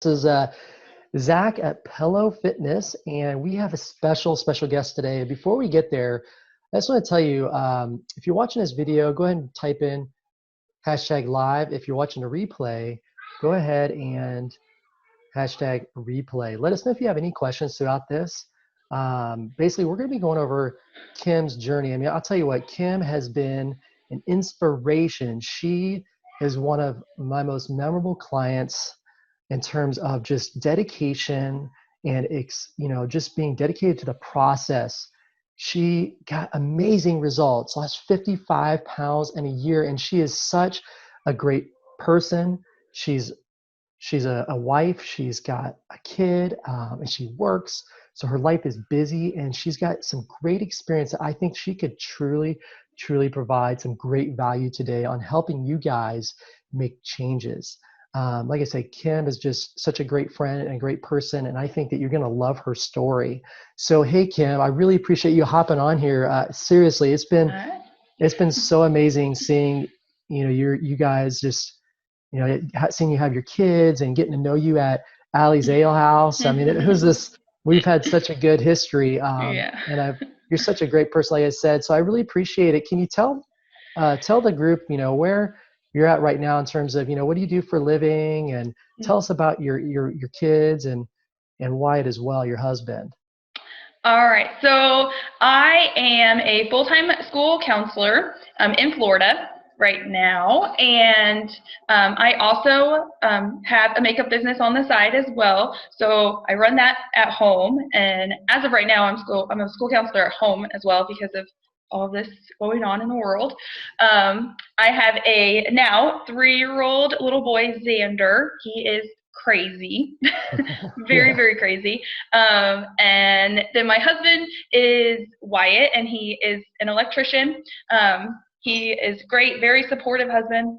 This is Zach at Pillow Fitness, and we have a special guest today. Before we get there, I just want to tell you, if you're watching this video, go ahead and type in hashtag live. If you're watching a replay, go ahead and hashtag replay. Let us know if you have any questions throughout this. Basically, we're going to be going over Kim's journey. I mean, I'll tell you what, Kim has been an inspiration. She is one of my most memorable clients in terms of just dedication and just being dedicated to the process. She got amazing results, lost 55 pounds in a year, and she is such a great person. She's a wife, she's got a kid, and she works. So her life is busy, and she's got some great experience that I think she could truly provide some great value today on helping you guys make changes. Like I say, Kim is just such a great friend and a great person, and I think that you're going to love her story. So, hey, Kim, I really appreciate you hopping on here. Seriously, it's been so amazing seeing you guys just seeing you have your kids and getting to know you at Allie's Ale House. I mean, it was this. We've had such a good history, Yeah. you're such a great person, like I said. So I really appreciate it. Can you tell the group, where you're at right now in terms of, what do you do for a living, and tell us about your kids and Wyatt as well, your husband. All right. So I am a full-time school counselor in Florida right now, and I also have a makeup business on the side as well. So I run that at home, and as of right now, I'm a school counselor at home as well because of all of this going on in the world. I have a now 3-year-old little boy, Xander. He is crazy, very, Yeah. very crazy. And then my husband is Wyatt, and he is an electrician. He is great, very supportive husband.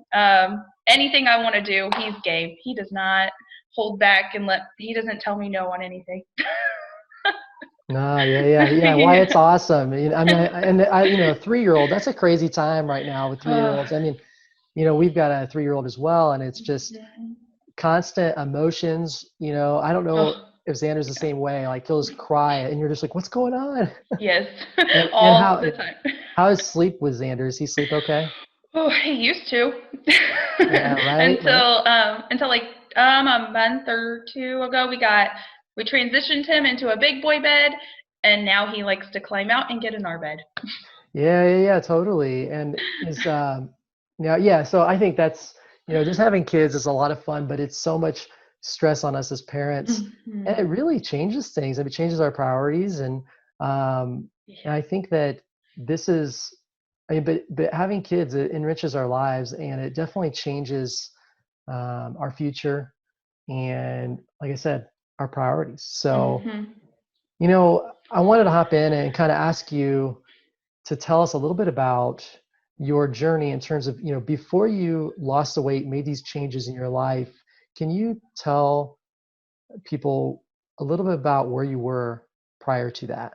Anything I want to do, he's game. He does not hold back he doesn't tell me no on anything. No, yeah. Wyatt's awesome. I mean, a 3-year-old, that's a crazy time right now with 3-year-olds. I mean, we've got a 3-year-old as well, and it's just constant emotions. I don't know Oh, if Xander's the same way. Like he'll just cry, and you're just like, "What's going on?" yes, And all how the time. how is sleep with Xander? Does he sleep okay? Oh, he used to. Yeah, right. Until like a month or two ago, we transitioned him into a big boy bed, and now he likes to climb out and get in our bed. Yeah, totally. And yeah. So I think that's just having kids is a lot of fun, but it's so much stress on us as parents, and it Mhm. really changes things. It changes our priorities, and I think that this is, I mean, but having kids, it enriches our lives, and it definitely changes our future, and like I said, our priorities. So Mhm. I wanted to hop in and kind of ask you to tell us a little bit about your journey in terms of, before you lost the weight, made these changes in your life. Can you tell people a little bit about where you were prior to that?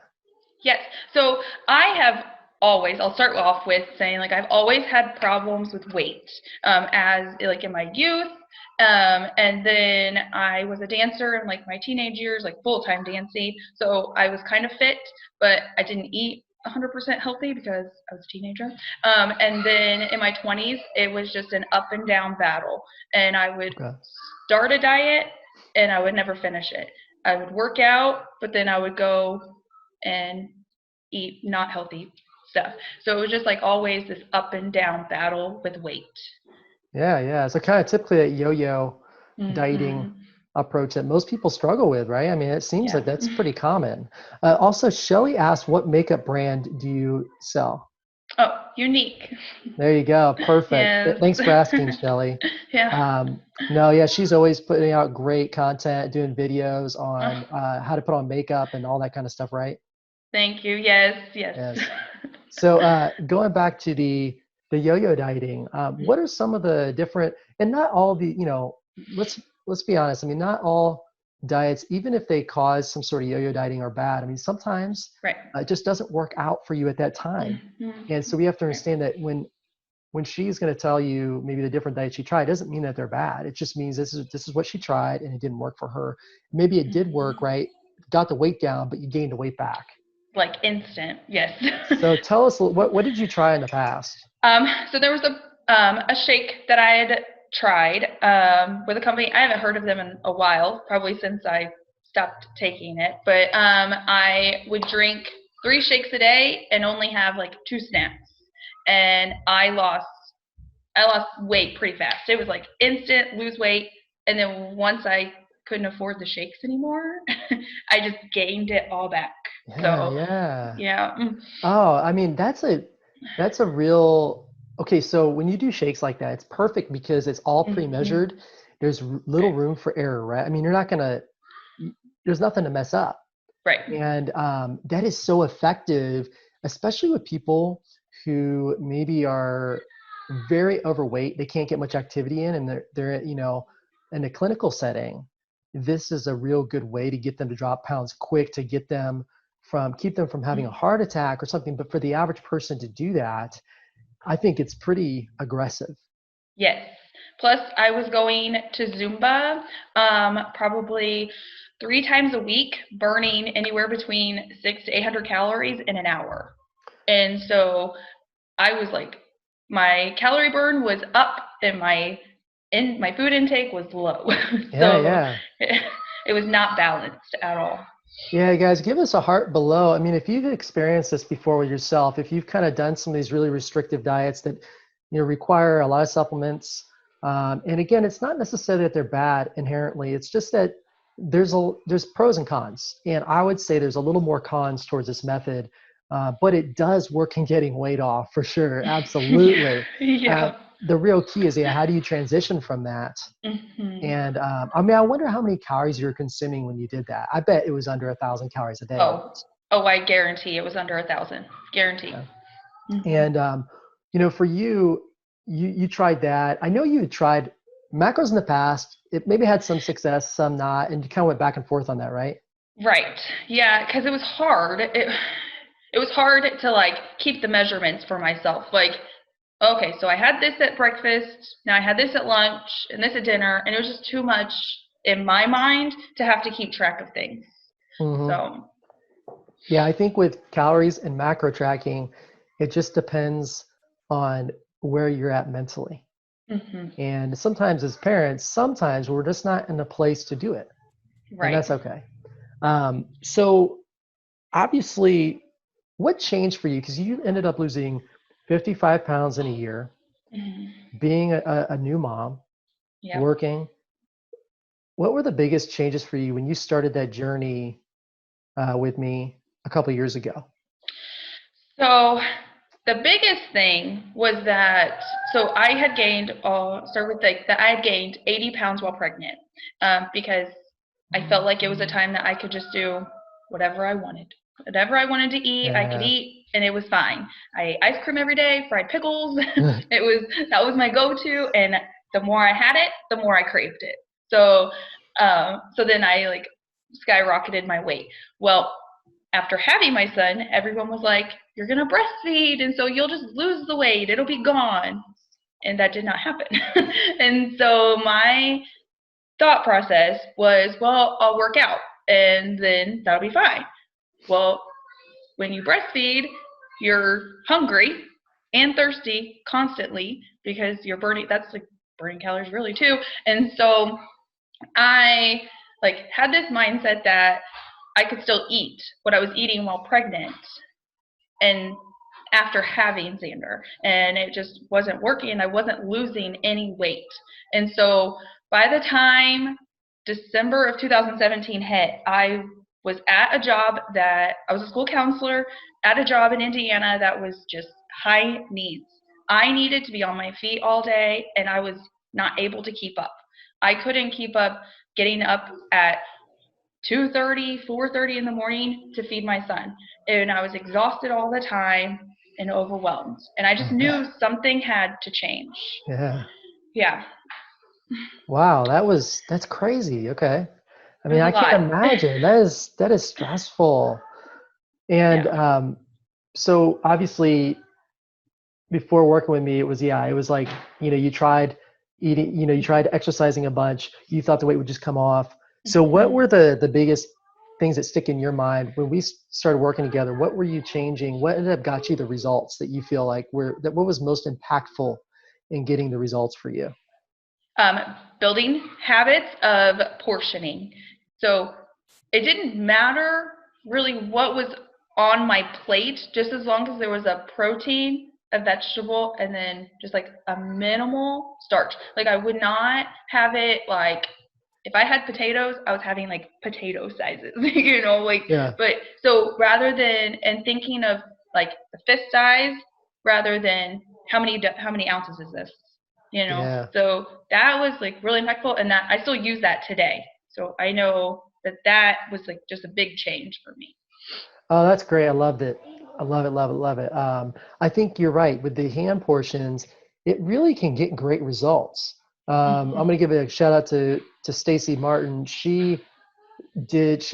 Yes. So I'll start off with saying, like, I've always had problems with weight, as like in my youth. And then I was a dancer in like my teenage years, like full-time dancing. So I was kind of fit, but I didn't eat 100% healthy because I was a teenager. And then in my 20s, it was just an up and down battle. And I would Okay. start a diet and I would never finish it. I would work out, but then I would go and eat not healthy stuff. So it was just like always this up and down battle with weight. Yeah. So kind of typically that yo-yo dieting Mm-hmm. approach that most people struggle with, right? I mean, it seems Yeah. like that's pretty common. Also, Shelly asked, what makeup brand do you sell? Oh, unique. There you go. Perfect. Yes. Thanks for asking, Shelly. Yeah. No, yeah, she's always putting out great content, doing videos Oh, on how to put on makeup and all that kind of stuff, right? thank you. Yes, yes. Yes. So going back to the yo-yo dieting, what are some of the different, and not all the, let's let's be honest. I mean, not all diets, even if they cause some sort of yo-yo dieting, are bad. I mean, sometimes Right. it just doesn't work out for you at that time. And Mm-hmm. so we have to Right. understand that when when she's going to tell you maybe the different diets she tried, doesn't mean that they're bad. It just means this is what she tried and it didn't work for her. Maybe it did work, right? Got the weight down, but you gained the weight back. Like instant, yes. So tell us, what did you try in the past? So there was a shake that I had tried with a company. I haven't heard of them in a while, probably since I stopped taking it. But I would drink 3 shakes a day and only have like 2 snacks, and I lost weight pretty fast. It was like instant lose weight, and then once I couldn't afford the shakes anymore, I just gained it all back. Yeah, So yeah. yeah. Oh, I mean, that's a real okay, so when you do shakes like that, it's perfect because it's all Mm-hmm. pre-measured. There's little room for error, right? I mean, you're not gonna there's nothing to mess up. Right. And that is so effective, especially with people who maybe are very overweight. They can't get much activity in, and they're in a clinical setting. This is a real good way to get them to drop pounds quick, to get them from keep them from having a heart attack or something. But for the average person to do that, I think it's pretty aggressive. Yes. Plus, I was going to Zumba probably 3 times a week, burning anywhere between 600 to 800 calories in an hour. And so I was like, my calorie burn was up, and my food intake was low. Yeah, So yeah. it was not balanced at all. Yeah, guys, give us a heart below. I mean, if you've experienced this before with yourself, if you've kind of done some of these really restrictive diets that require a lot of supplements, and again, it's not necessarily that they're bad inherently. It's just that there's pros and cons, and I would say there's a little more cons towards this method, but it does work in getting weight off for sure, absolutely. Uh, Yeah. the real key is, yeah, how do you transition from that? Hmm. And I mean, I wonder how many calories you were consuming when you did that. I bet it was under 1,000 calories a day at Oh, least. I guarantee it was under 1,000. Guarantee. Yeah. Hmm. And for you, you tried that. I know you had tried macros in the past. It maybe had some success, some not, and you kind of went back and forth on that, right? Right. Yeah, because it was hard. It was hard to like keep the measurements for myself. Like, okay, so I had this at breakfast, now I had this at lunch, and this at dinner, and it was just too much in my mind to have to keep track of things. Hmm. So, Yeah, I think with calories and macro tracking, it just depends on where you're at mentally. hmm, And sometimes as parents, sometimes we're just not in a place to do it, and right. that's okay. So obviously, what changed for you? Because you ended up losing 55 pounds in a year, Hmm. being a new mom, Yep. working. What were the biggest changes for you when you started that journey with me a couple years ago? So the biggest thing was that I had gained. Start with that I had gained 80 pounds while pregnant, because I felt like it was a time that I could just do whatever I wanted. Whatever I wanted to eat, I could Yeah. eat, and it was fine. I ate ice cream every day, fried pickles. That was my go-to, and the more I had it, the more I craved it. So so then I like skyrocketed my weight. Well, after having my son, everyone was like, "You're gonna breastfeed, and so you'll just lose the weight. It'll be gone." And that did not happen. And so my thought process was, well, I'll work out and then that'll be fine. Well, when you breastfeed, you're hungry and thirsty constantly because you're burning, that's like burning calories really too. And so I like had this mindset that I could still eat what I was eating while pregnant and after having Xander, and it just wasn't working, and I wasn't losing any weight. And so by the time December of 2017 hit, I was at a job that I was a school counselor at a job in Indiana that was just high needs. I needed to be on my feet all day, and I was not able to keep up. I couldn't keep up getting up at 2:30, 4:30 in the morning to feed my son. And I was exhausted all the time and overwhelmed. And I just Okay. knew something had to change. Yeah. Yeah, Wow, that's crazy. Okay. I it mean, was a I can't lot. imagine. That is stressful. And Yeah. so obviously before working with me, it was, yeah, it was like, you tried eating, you tried exercising a bunch. You thought the weight would just come off. So what Mhm. were the biggest things that stick in your mind when we started working together? What were you changing? What ended up got you the results that you feel like what was most impactful in getting the results for you? um, Building habits of portioning. So it didn't matter really what was on my plate, just as long as there was a protein, a vegetable, and then just like a minimal starch. Like I would not have it like if I had potatoes, I was having like potato sizes, like, Yeah, but so rather than, and thinking of like the fist size rather than how many ounces is this, yeah. so that was like really impactful, and that I still use that today. So I know that that was like just a big change for me. Oh, that's great. I loved it. I love it, love it, love it. I think you're right. With the hand portions, it really can get great results. I'm Mm-hmm. going to give a shout out to Stacy Martin. She did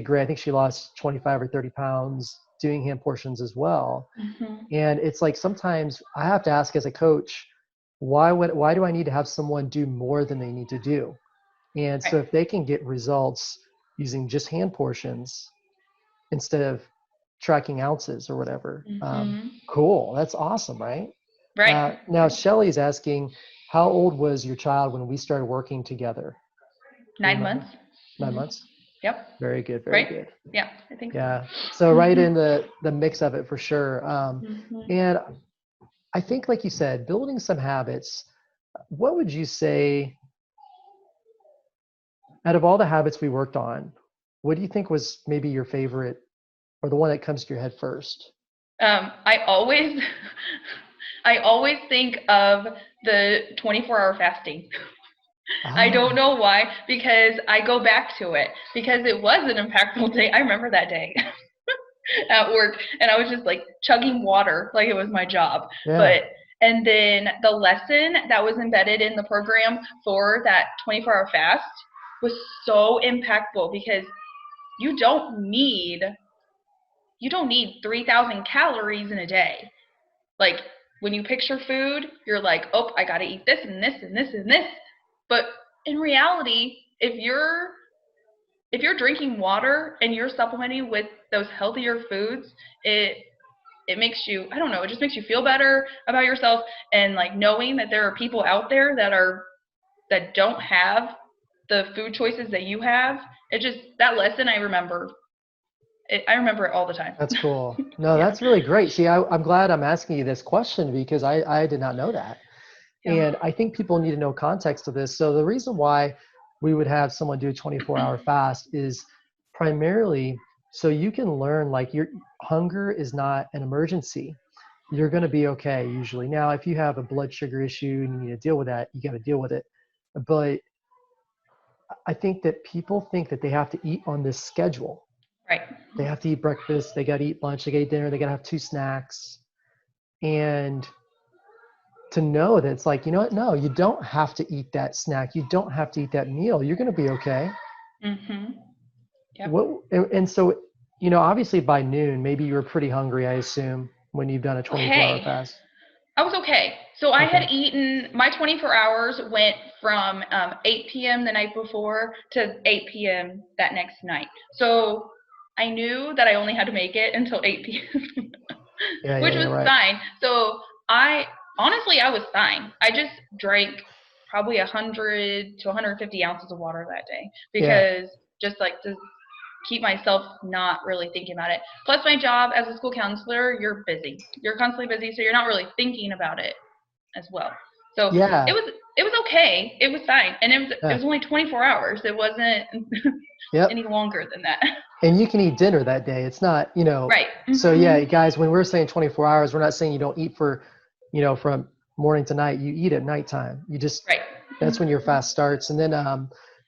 great. I think she lost 25 or 30 pounds doing hand portions as well. Mm-hmm. And it's like sometimes I have to ask as a coach, why do I need to have someone do more than they need to do? And Right. so if they can get results using just hand portions instead of tracking ounces or whatever, Mm-hmm. cool. That's awesome, right? Right. Now Shelly's asking, how old was your child when we started working together? Do you Nine remember? months. 9 months? Yep. Very good, very Right. good. Yeah, I think so. Yeah. So right in the mix of it for sure. Mm-hmm. And I think, like you said, building some habits. What would you say out of all the habits we worked on? What do you think was maybe your favorite or the one that comes to your head first? I always, I always think of the 24-hour fasting. I don't Ah, know why, because I go back to it because it was an impactful day. I remember that day at work, and I was just like chugging water like it was my job. yeah, But and then the lesson that was embedded in the program for that 24-hour fast was so impactful because you don't need you don't need 3,000 calories in a day. Like when you picture food, you're like, oh, I got to eat this and this and this and this. But in reality, if you're drinking water and you're supplementing with those healthier foods, it makes you, I don't know, it just makes you feel better about yourself, and like knowing that there are people out there that don't have the food choices that you have. It just, that lesson, I remember it all the time. that's cool. No, Yeah. that's really great. See, I'm glad I'm asking you this question because I did not know that. Yeah. And I think people need to know context of this. So the reason why we would have someone do a 24-hour fast is primarily so you can learn like your hunger is not an emergency. You're going to be okay usually. Now, if you have a blood sugar issue and you need to deal with that, you got to deal with it. But I think that people think that they have to eat on this schedule. Right. They have to eat breakfast, they got to eat lunch, they got to eat dinner, they got to have two snacks. And to know that it's like, you know what? No, you don't have to eat that snack. You don't have to eat that meal. You're going to be okay. Mhm. Yep. What, and so, obviously by noon, maybe you were pretty hungry, I assume, when you've done a 24-hour Okay. fast. I was okay. So I had Okay. eaten, my 24 hours went from 8 p.m. the night before to 8 p.m. that next night. So I knew that I only had to make it until 8 p.m., Yeah, yeah, which yeah, was right. fine. So honestly, I was fine. I just drank probably 100 to 150 ounces of water that day Yeah. because just like to keep myself not really thinking about it. Plus, my job as a school counselor, you're busy. You're constantly busy, so you're not really thinking about it as well. So it Yeah. was it was okay. It was fine, and it was Yeah. only 24 hours. It wasn't Yep. any longer than that. And you can eat dinner that day. It's not, Right. so yeah, Mhm. guys, when we're saying 24 hours, we're not saying you don't eat for, from morning to night. You eat at nighttime. You just, Right. that's when your fast starts. And then,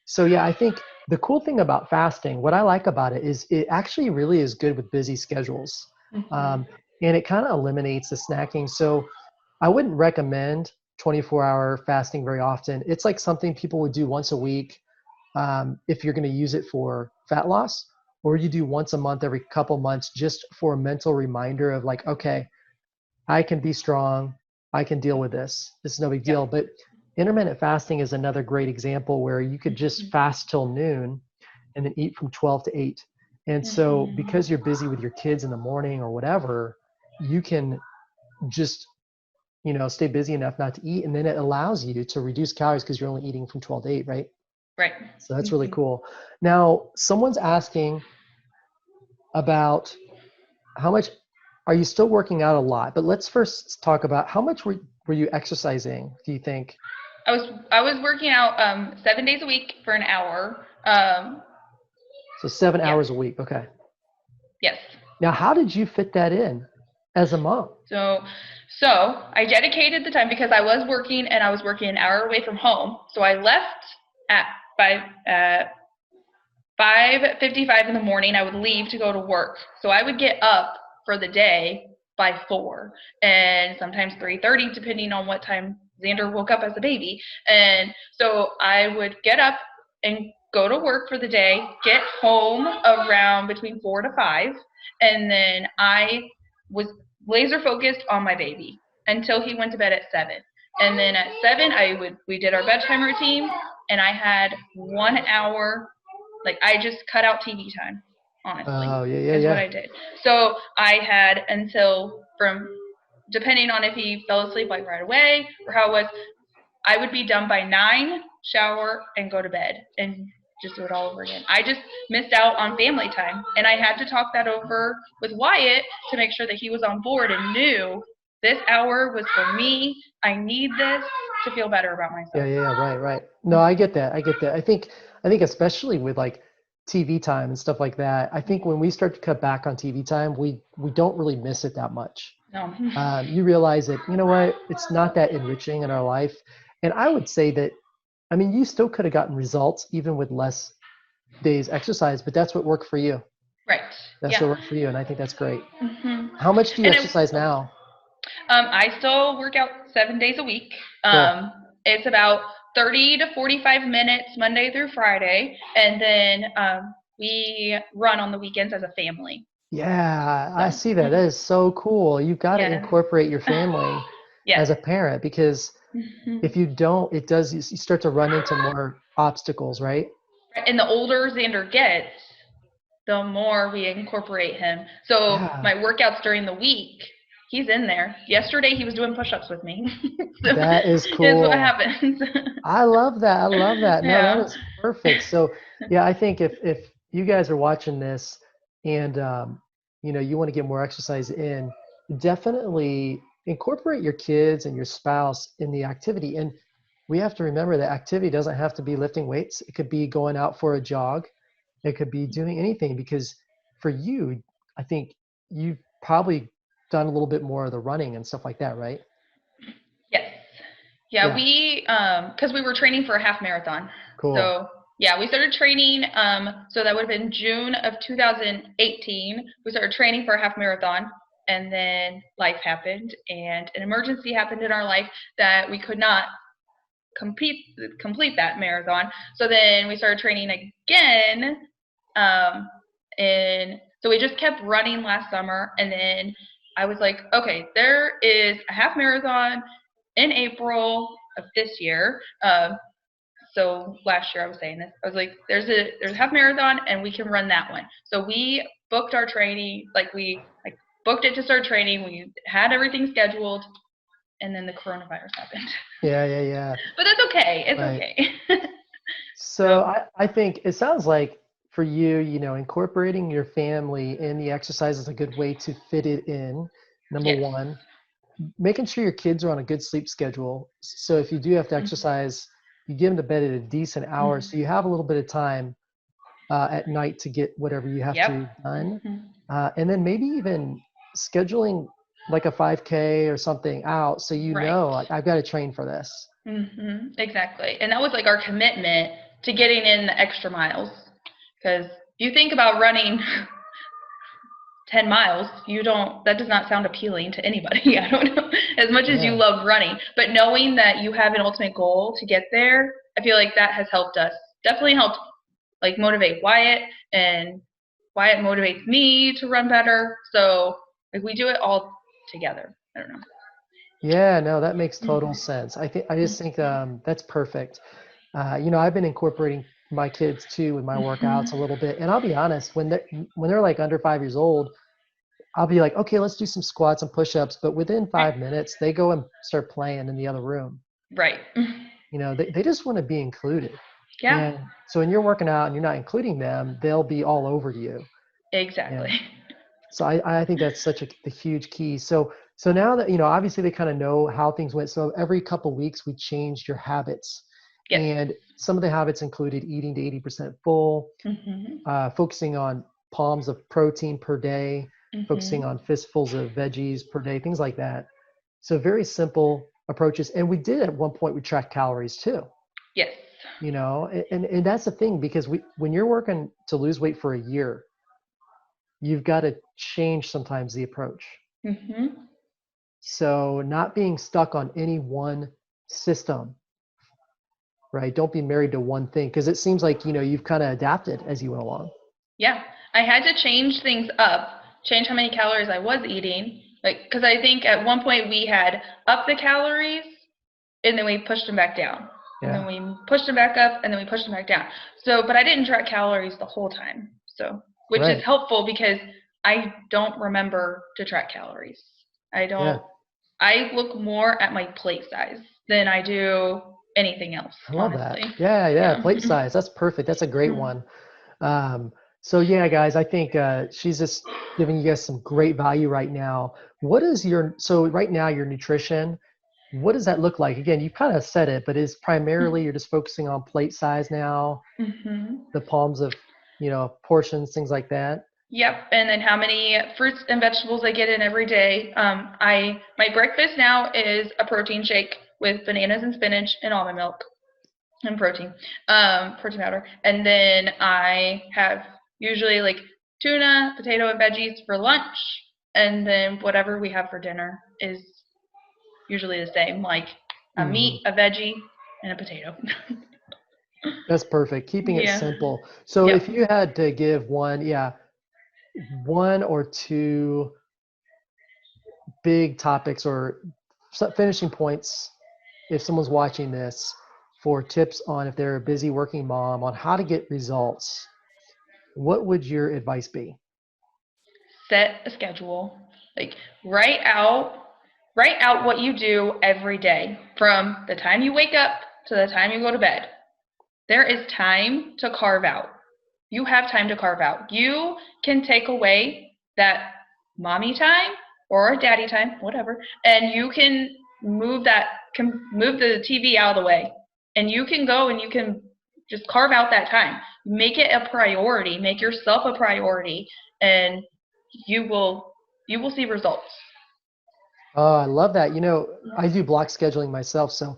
so yeah, I think the cool thing about fasting, what I like about it is it actually really is good with busy schedules. Mhm. Um, and it kind of eliminates the snacking. So I wouldn't recommend 24-hour fasting very often. It's like something people would do once a week if you're going to use it for fat loss, or you do once a month, every couple months, just for a mental reminder of like, okay, I can be strong. I can deal with this. This is no big Yep. deal. But intermittent fasting is another great example where you could just fast till noon and then eat from 12 to 8. And so Mhm. because you're busy with your kids in the morning or whatever, you can just, stay busy enough not to eat. And then it allows you to reduce calories because you're only eating from 12 to 8, right? Right. So that's really Mhm. cool. Now, someone's asking about how much are you still working out a lot? But let's first talk about how much were you exercising, do you think? I was working out 7 days a week for an hour. So seven Yeah. hours a week. Okay. Yes. Now, how did you fit that in as a mom? So, so I dedicated the time because I was working and I was working an hour away from home. So I left at 5:55 in the morning. I would leave to go to work. So I would get up for the day by 4 and sometimes 3:30 depending on what time Xander woke up as a baby. And so I would get up and go to work for the day, get home around between 4 to 5, and then I was laser focused on my baby until he went to bed at 7. And then at 7 we did our bedtime routine and I had 1 hour, like I just cut out TV time, honestly, Oh, yeah, yeah, is what yeah. I did. So I had until from, depending on if he fell asleep like right away or how it was, I would be done by 9, shower, and go to bed and just do it all over again. I just missed out on family time. And I had to talk that over with Wyatt to make sure that he was on board and knew this hour was for me. I need this to feel better about Yeah, myself. yeah, yeah, right, right. No, I get that. I get that. I think especially with like TV time and stuff like that, I think when we start to cut back on TV time, we don't really miss it that much. No. You realize that, you know what, it's not that enriching in our life. And I would say that, I mean, you still could have gotten results even with less days exercise, but that's what worked for you. Right. That's Yeah. what worked for you. And I think that's great. Hmm. How much do you And it, exercise now? I still work out 7 days a week. Cool. It's about 30 to 45 minutes Monday through Friday, and then we run on the weekends as a family. Yeah, I So, see that. That is so cool. You've got to yeah. incorporate your family as Yes. a parent because if you don't, it does, you start to run into more obstacles, right? And the older Xander gets, the more we incorporate him. So Yeah, my workouts during the week, he's in there. Yesterday he was doing push-ups with me. So that is is what cool. happens. I love that. I love that. No, that Yeah. is perfect. So, yeah, I think if you guys are watching this and you want to get more exercise in, definitely incorporate your kids and your spouse in the activity. And we have to remember that activity doesn't have to be lifting weights. It could be going out for a jog. It could be doing anything because for you, I think you've probably done a little bit more of the running and stuff like that, right? Yes. Yeah, Yeah, because we were training for a half marathon. cool. So, yeah, we started training, so that would have been June of 2018. We started training for a half marathon, and then life happened, and an emergency happened in our life that we could not complete complete that marathon. So then we started training again, um, and so we just kept running last summer, and then I was like, okay, there is a half marathon in April of this year. So last year I was saying this. I was like, there's a half marathon and we can run that one. So we booked our training, like booked it to start training. We had everything scheduled, and then the coronavirus happened. Yeah, yeah, yeah. But that's okay. It's Right. okay. So So I think it sounds like for you, incorporating your family in the exercise is a good way to fit it in. Number yes. one, making sure your kids are on a good sleep schedule. So if you do have to Mm-hmm. exercise, you get them to bed at a decent hour, Mm-hmm. so you have a little bit of time at night to get whatever you have Yep. to done, Mm-hmm. and then maybe even scheduling like a 5K or something out, so Right. like I've got to train for this. Exactly. And that was like our commitment to getting in the extra miles. Because you think about running 10 miles, that does not sound appealing to anybody. I don't know, as much as you Yeah. love running. But knowing that you have an ultimate goal to get there, I feel like that has helped us. Definitely helped like motivate Wyatt, and Wyatt motivates me to run better. So like we do it all together. I don't know. Yeah, no, that makes total Mhm. sense. I just think Mhm. that's perfect. I've been incorporating my kids too with my workouts a Mhm. little bit, and I'll be honest, when they're like under 5 years old, I'll be like, okay, let's do some squats and push-ups, but within Right. 5 minutes, they go and start playing in the other room. Right. They just want to be included. Yeah. And so when you're working out and you're not including them, they'll be all over you. Exactly. And so I think that's such the huge key. So now that, obviously they kind of know how things went. So every couple weeks we changed your habits. Yes. And some of the habits included eating to 80% full, Mhm. focusing on palms of protein per day, focusing Mhm. on fistfuls of veggies per day, things like that. So very simple approaches. And we did at one point we tracked calories too. Yes. And that's the thing because when you're working to lose weight for a year, you've got to change sometimes the approach. Mhm. So not being stuck on any one system, right? Don't be married to one thing because it seems like, you've kind of adapted as you went along. Yeah. I had to change things up, change how many calories I was eating. Like, because I think at one point we had up the calories and then we pushed them back down. And then Yeah. we pushed them back up and then we pushed them back down. So, but I didn't track calories the whole time. So, which is Right. helpful because I don't remember to track calories. I Yeah. don't, I look more at my plate size than I do anything else, I love honestly. that. Yeah. Yeah. Yeah. Plate size. That's perfect. That's a great one. So yeah, guys, I think she's just giving you guys some great value right now. So right now your nutrition, what does that look like? Again, you kind of said it, but is primarily you're just focusing on plate size now, Mm-hmm. the palms of, portions, things like that. Yep, and then how many fruits and vegetables I get in every day. I my breakfast now is a protein shake with bananas and spinach and almond milk and protein powder, and then I have usually like tuna, potato, and veggies for lunch, and then whatever we have for dinner is usually the same, like a Hmm. meat, a veggie, and a potato. That's perfect. Keeping it Yeah. simple. So Yep. if you had to give one or two big topics or finishing points, if someone's watching this, for tips on if they're a busy working mom on how to get results, what would your advice be? Set a schedule. Like write out write out what you do every day from the time you wake up to the time you go to bed. There is time to carve out. You have time to carve out. You can take away that mommy time or daddy time, whatever, and you can move the TV out of the way, and you can go and you can just carve out that time. Make it a priority. Make yourself a priority, and you will you will see results. Oh, I love that. I do block scheduling myself. So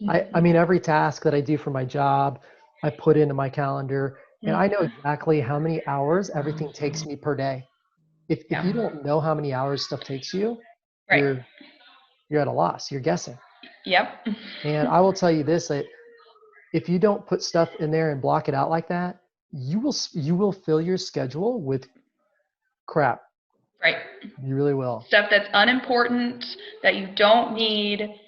I mean, every task that I do for my job, I put into my calendar and I know Mhm. exactly how many hours everything takes me per day. If you Yeah. don't know how many hours stuff takes you, Right. you're at a loss. You're guessing. Yep. And I will tell you this, that if you don't put stuff in there and block it out like that, you will fill your schedule with crap. Right. You really will. Stuff that's unimportant, that you don't need,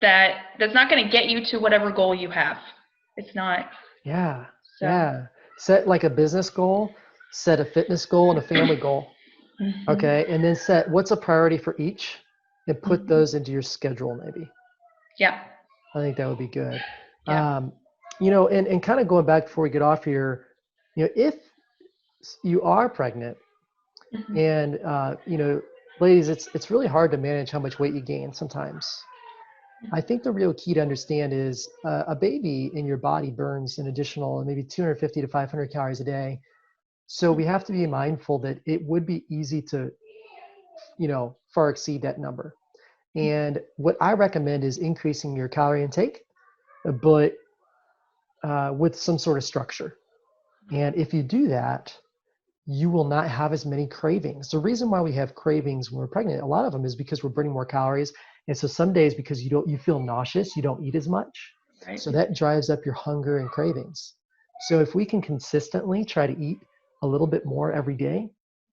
that's not going to get you to whatever goal you have. It's not. Yeah. So. Yeah. Set like a business goal, set a fitness goal and a family goal. Mhm. Okay. And then set what's a priority for each and put Mhm. those into your schedule, maybe. Yep. I think that would be good. Yep. And kind of going back before we get off here, if you are pregnant Mhm. and, ladies, it's really hard to manage how much weight you gain sometimes. I think the real key to understand is a baby in your body burns an additional maybe 250 to 500 calories a day. So we have to be mindful that it would be easy to, far exceed that number. And what I recommend is increasing your calorie intake, but with some sort of structure. And if you do that, you will not have as many cravings. The reason why we have cravings when we're pregnant, a lot of them is because we're burning more calories. And so some days because you feel nauseous, you don't eat as much. Right. So that drives up your hunger and cravings. So if we can consistently try to eat a little bit more every day,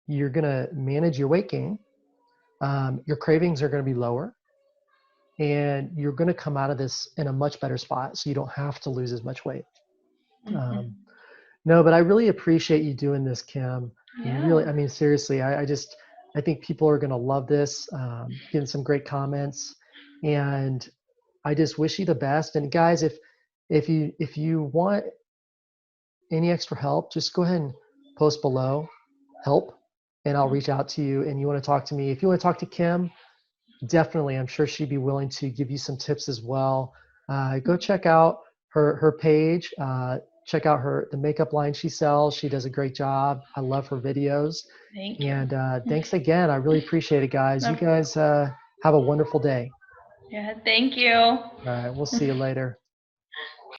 you're going to manage your weight gain your cravings are going to be lower, and you're going to come out of this in a much better spot, so you don't have to lose as much weight. Mhm. Um, no, but I really appreciate you doing this, Kim. Yeah. Really, I mean, seriously, I think people are going to love this. Getting some great comments, and I just wish you the best. And guys, if you want any extra help, just go ahead and post below help, and I'll reach out to you. And you want to talk to me, if you want to talk to Kim, definitely, I'm sure she'd be willing to give you some tips as well. Go check out her page. Check out the makeup line she sells. She does a great job. I love her videos. Thank you. And thanks again. I really appreciate it, guys. You Of guys have a wonderful day. Yeah, thank you. All right, we'll see you later.